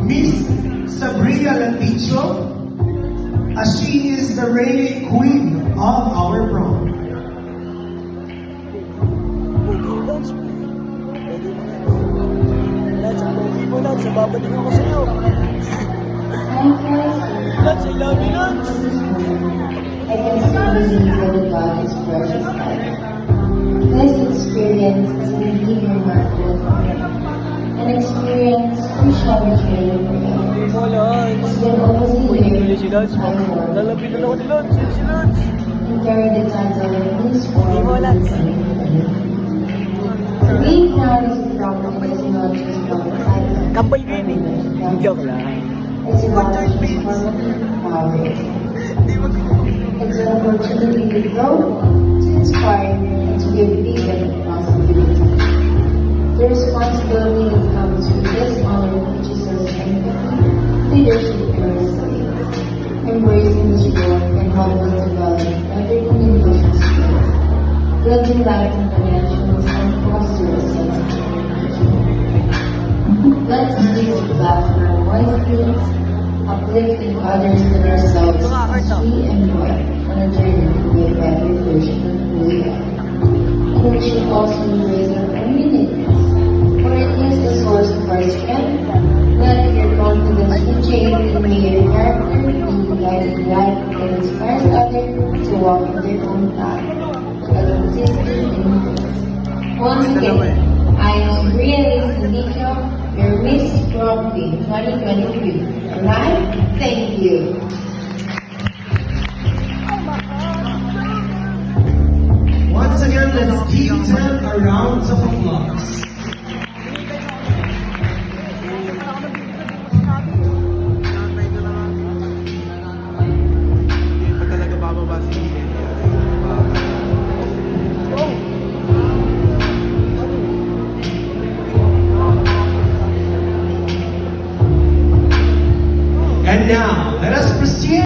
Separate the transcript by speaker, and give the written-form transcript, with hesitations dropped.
Speaker 1: Miss Sabria Lanticho, as she is the reigning queen of our prom.
Speaker 2: Lance, babalik ako sa'yo. Lance, I love you, Lance.
Speaker 3: I can see the God is precious life. This experience is indeed remarkable for me. An experience we shall retain forever.
Speaker 2: Hindi mo, Lance.
Speaker 3: It's been almost a year
Speaker 2: Si Lance,
Speaker 3: since I won
Speaker 2: lalapit na ako ni Lance. Si Lance.
Speaker 3: and carried the title of Miss
Speaker 2: Hindi mo, Lance.
Speaker 3: Being proud as a property is not just about the title.
Speaker 2: Kapal yun eh. Joke lang.
Speaker 3: It's about transformative power. It's an opportunity to grow, to inspire, and to give people possibility. The responsibility that comes with this honor teaches us empathy, leadership, and resilience. Embracing this role can help us develop better communication skills, building lasting connections, and foster a sense of connection. Let's use the platform wisely, uplifting others and ourselves as we embark on a journey to be a better version of who we are. And we should also embrace our own uniqueness, for it is the source of our strength. Let your confidence be changed and may your character be the guiding light that inspires others to walk in their own path, authenticity and grace. Once again, I am really Sandico, your Miss Prom Queen 2023. Alright? Thank you.
Speaker 1: Once again, let's give them a round of applause. And now, let us proceed.